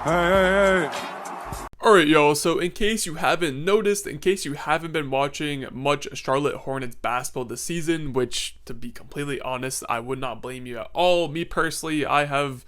Hey. Alright, y'all, so in case you haven't noticed, in case you haven't been watching much Charlotte Hornets basketball this season, which, to be completely honest, I would not blame you at all. Me personally, I have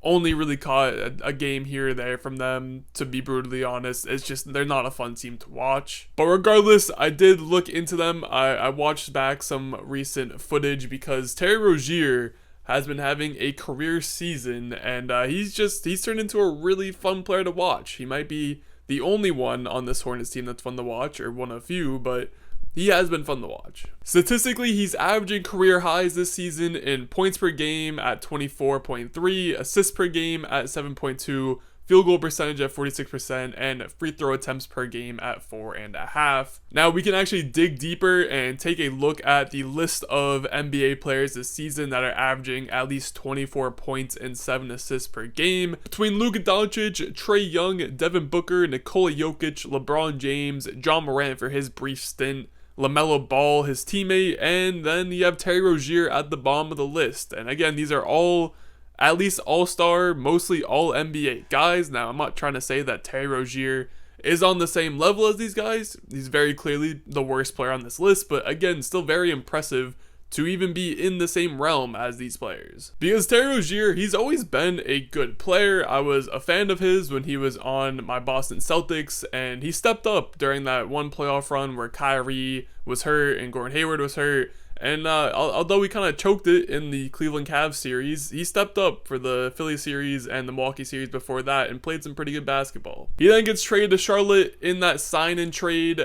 only really caught a game here or there from them, to be brutally honest. It's just, they're not a fun team to watch. But regardless, I did look into them. I watched back some recent footage because Terry Rozier has been having a career season, and he's turned into a really fun player to watch. He might be the only one on this Hornets team that's fun to watch, or one of few, but he has been fun to watch. Statistically, he's averaging career highs this season in points per game at 24.3, assists per game at 7.2, field goal percentage at 46%, and free throw attempts per game at 4.5. Now, we can actually dig deeper and take a look at the list of NBA players this season that are averaging at least 24 points and 7 assists per game. Between Luka Doncic, Trae Young, Devin Booker, Nikola Jokic, LeBron James, John Morant for his brief stint, LaMelo Ball, his teammate, and then you have Terry Rozier at the bottom of the list. And again, these are all at least all-star, mostly all-NBA guys. Now, I'm not trying to say that Terry Rozier is on the same level as these guys. He's very clearly the worst player on this list, but again, still very impressive to even be in the same realm as these players. Because Terry Rozier, he's always been a good player. I was a fan of his when he was on my Boston Celtics, and he stepped up during that one playoff run where Kyrie was hurt and Gordon Hayward was hurt. And although we kind of choked it in the Cleveland Cavs series, he stepped up for the Philly series and the Milwaukee series before that and played some pretty good basketball. He then gets traded to Charlotte in that sign-in trade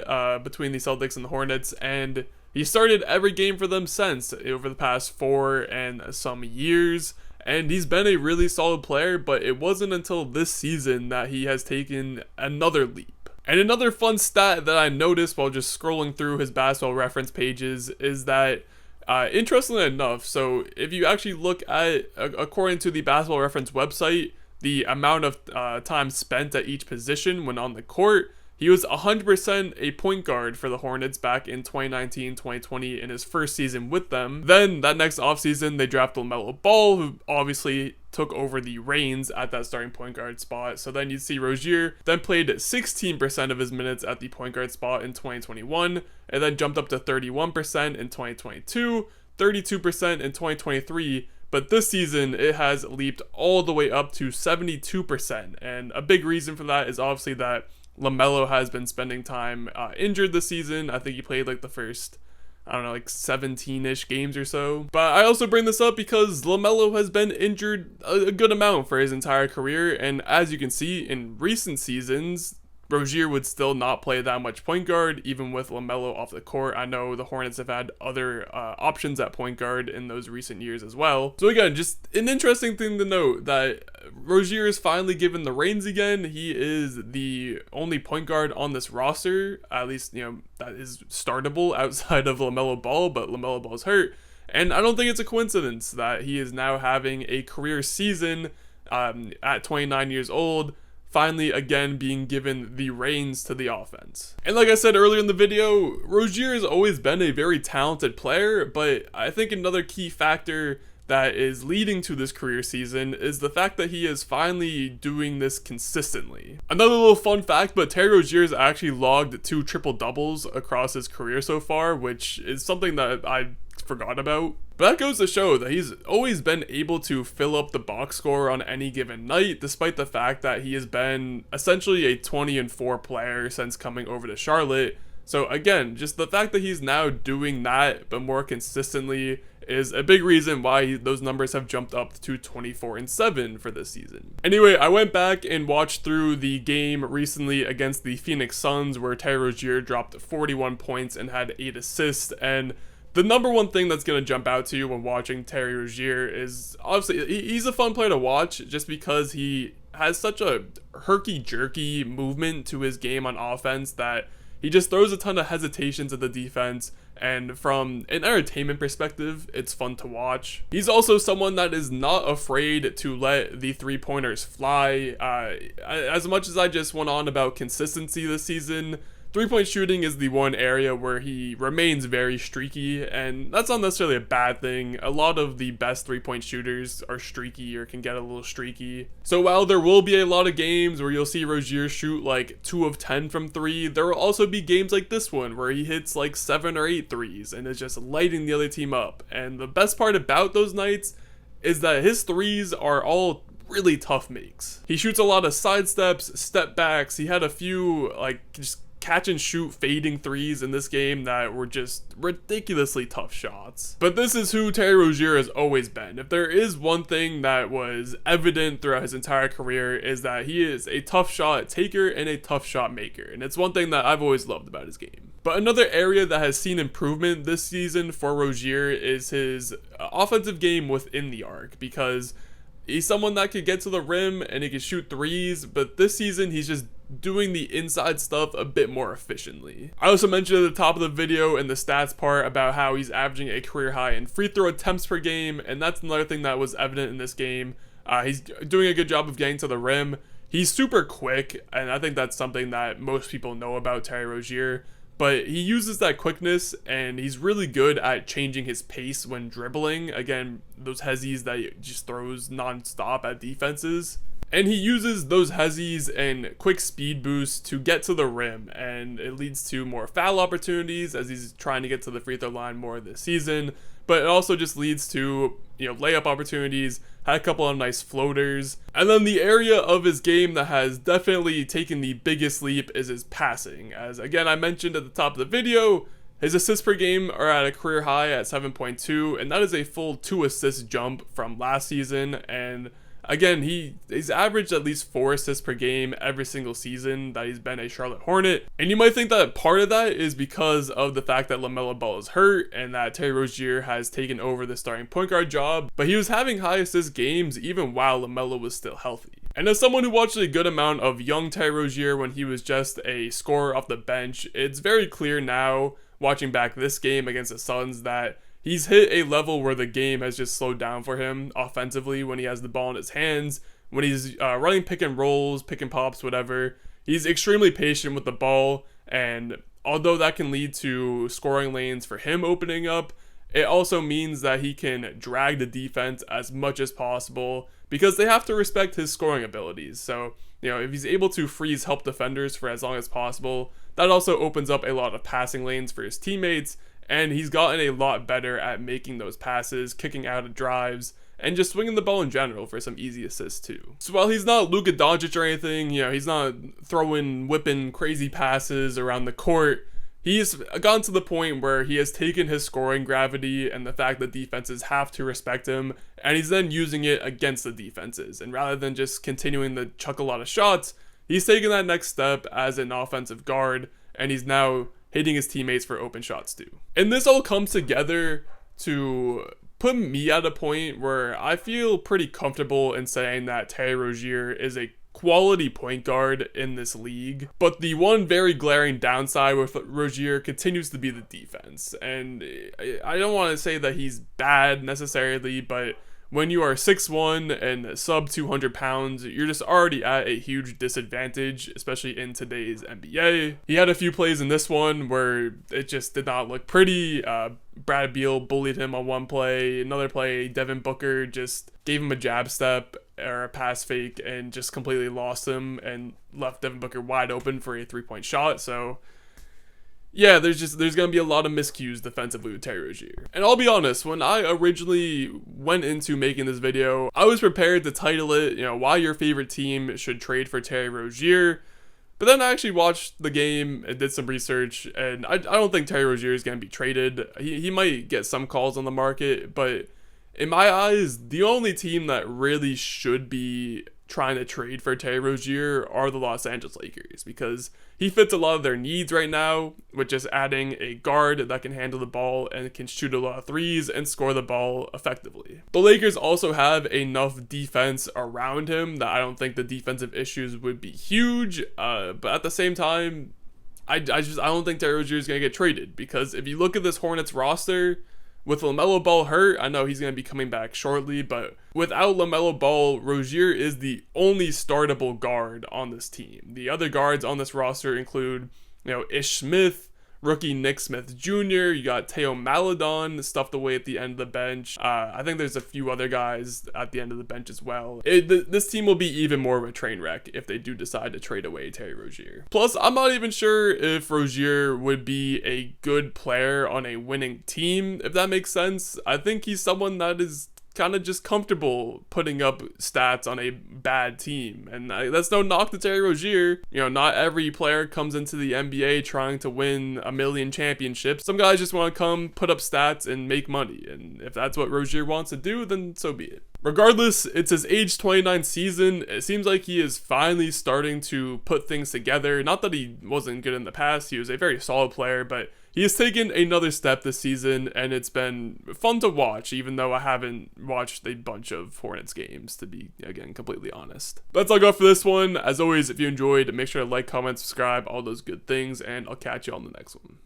between the Celtics and the Hornets, and he started every game for them since over the past 4 and some years. And he's been a really solid player, but it wasn't until this season that he has taken another leap. And another fun stat that I noticed while just scrolling through his basketball reference pages is that, interestingly enough, so if you actually look at, according to the basketball reference website, the amount of time spent at each position when on the court, he was 100% a point guard for the Hornets back in 2019-2020 in his first season with them. Then that next offseason, they drafted LaMelo Ball, who obviously took over the reins at that starting point guard spot. So then you'd see Rozier then played 16% of his minutes at the point guard spot in 2021, and then jumped up to 31% in 2022, 32% in 2023, but this season it has leaped all the way up to 72%, and a big reason for that is obviously that LaMelo has been spending time injured this season. I think he played like the first, I don't know, like 17-ish games or so. But I also bring this up because LaMelo has been injured a good amount for his entire career. And as you can see in recent seasons, Rozier would still not play that much point guard, even with LaMelo off the court. I know the Hornets have had other options at point guard in those recent years as well. So again, just an interesting thing to note that Rozier is finally given the reins again. He is the only point guard on this roster, at least, you know, that is startable outside of LaMelo Ball, but LaMelo Ball's hurt. And I don't think it's a coincidence that he is now having a career season at 29 years old, finally again being given the reins to the offense. And like I said earlier in the video, Rozier has always been a very talented player, but I think another key factor that is leading to this career season is the fact that he is finally doing this consistently. Another little fun fact, but Terry Rozier has actually logged 2 triple-doubles across his career so far, which is something that I forgot about. But that goes to show that he's always been able to fill up the box score on any given night, despite the fact that he has been essentially a 20-4 player since coming over to Charlotte. So again, just the fact that he's now doing that, but more consistently, is a big reason why those numbers have jumped up to 24-7 for this season. Anyway, I went back and watched through the game recently against the Phoenix Suns where Terry Rozier dropped 41 points and had 8 assists, and the number one thing that's going to jump out to you when watching Terry Rozier is, obviously, he's a fun player to watch just because he has such a herky-jerky movement to his game on offense that he just throws a ton of hesitations at the defense, and from an entertainment perspective, it's fun to watch. He's also someone that is not afraid to let the three-pointers fly. As much as I just went on about consistency this season, 3-point shooting is the one area where he remains very streaky, and that's not necessarily a bad thing. A lot of the best 3-point shooters are streaky or can get a little streaky. So while there will be a lot of games where you'll see Rozier shoot like 2 of 10 from 3, there will also be games like this one where he hits like 7 or 8 threes and is just lighting the other team up. And the best part about those nights is that his threes are all really tough makes. He shoots a lot of side steps, step backs. He had a few like just catch and shoot fading threes in this game that were just ridiculously tough shots. But this is who Terry Rozier has always been. If there is one thing that was evident throughout his entire career, is that he is a tough shot taker and a tough shot maker. And it's one thing that I've always loved about his game. But another area that has seen improvement this season for Rozier is his offensive game within the arc, because he's someone that could get to the rim and he can shoot threes, but this season he's just doing the inside stuff a bit more efficiently. I also mentioned at the top of the video in the stats part about how he's averaging a career high in free throw attempts per game, and that's another thing that was evident in this game. He's doing a good job of getting to the rim. He's super quick, and I think that's something that most people know about Terry Rozier. But he uses that quickness, and he's really good at changing his pace when dribbling. Again, those hezzies that he just throws non-stop at defenses. And he uses those hezzies and quick speed boosts to get to the rim, and it leads to more foul opportunities as he's trying to get to the free throw line more this season. But it also just leads to, layup opportunities, had a couple of nice floaters. And then the area of his game that has definitely taken the biggest leap is his passing. As again, I mentioned at the top of the video, his assists per game are at a career high at 7.2, and that is a full 2 assist jump from last season. And again, he's averaged at least 4 assists per game every single season that he's been a Charlotte Hornet. And you might think that part of that is because of the fact that LaMelo Ball is hurt and that Terry Rozier has taken over the starting point guard job, but he was having high assist games even while LaMelo was still healthy. And as someone who watched a good amount of young Terry Rozier when he was just a scorer off the bench, it's very clear now, watching back this game against the Suns, that he's hit a level where the game has just slowed down for him offensively when he has the ball in his hands, when he's running pick and rolls, pick and pops, whatever. He's extremely patient with the ball, and although that can lead to scoring lanes for him opening up, it also means that he can drag the defense as much as possible because they have to respect his scoring abilities. So, if he's able to freeze help defenders for as long as possible, that also opens up a lot of passing lanes for his teammates. And he's gotten a lot better at making those passes, kicking out of drives, and just swinging the ball in general for some easy assists too. So while he's not Luka Doncic or anything, he's not whipping crazy passes around the court, he's gotten to the point where he has taken his scoring gravity and the fact that defenses have to respect him, and he's then using it against the defenses. And rather than just continuing to chuck a lot of shots, he's taken that next step as an offensive guard, and he's now hitting his teammates for open shots too. And this all comes together to put me at a point where I feel pretty comfortable in saying that Terry Rozier is a quality point guard in this league. But the one very glaring downside with Rozier continues to be the defense. And I don't want to say that he's bad necessarily, but when you are 6'1" and sub 200 pounds, you're just already at a huge disadvantage, especially in today's NBA. He had a few plays in this one where it just did not look pretty. Brad Beal bullied him on one play. Another play, Devin Booker just gave him a jab step or a pass fake and just completely lost him and left Devin Booker wide open for a 3-point shot. So yeah, there's going to be a lot of miscues defensively with Terry Rozier. And I'll be honest, when I originally went into making this video, I was prepared to title it, why your favorite team should trade for Terry Rozier. But then I actually watched the game and did some research, and I don't think Terry Rozier is going to be traded. He might get some calls on the market, but in my eyes, the only team that really should be trying to trade for Terry Rozier are the Los Angeles Lakers, because he fits a lot of their needs right now with just adding a guard that can handle the ball and can shoot a lot of threes and score the ball effectively. The Lakers also have enough defense around him that I don't think the defensive issues would be huge, but at the same time, I don't think Terry Rozier is going to get traded, because if you look at this Hornets roster, with LaMelo Ball hurt, I know he's going to be coming back shortly, but without LaMelo Ball, Rozier is the only startable guard on this team. The other guards on this roster include Ish Smith, rookie Nick Smith Jr., you got Teo Maledon stuffed away at the end of the bench. I think there's a few other guys at the end of the bench as well. This team will be even more of a train wreck if they do decide to trade away Terry Rozier. Plus, I'm not even sure if Rozier would be a good player on a winning team, if that makes sense. I think he's someone that is kind of just comfortable putting up stats on a bad team, and that's no knock to Terry Rozier. Not every player comes into the NBA trying to win a million championships. Some guys just want to come put up stats and make money, and if that's what Rozier wants to do, then so be it. Regardless, it's his age 29 season. It seems like he is finally starting to put things together. Not that he wasn't good in the past, he was a very solid player, but he has taken another step this season, and it's been fun to watch, even though I haven't watched a bunch of Hornets games, to be, again, completely honest. That's all I got for this one. As always, if you enjoyed, make sure to like, comment, subscribe, all those good things, and I'll catch you on the next one.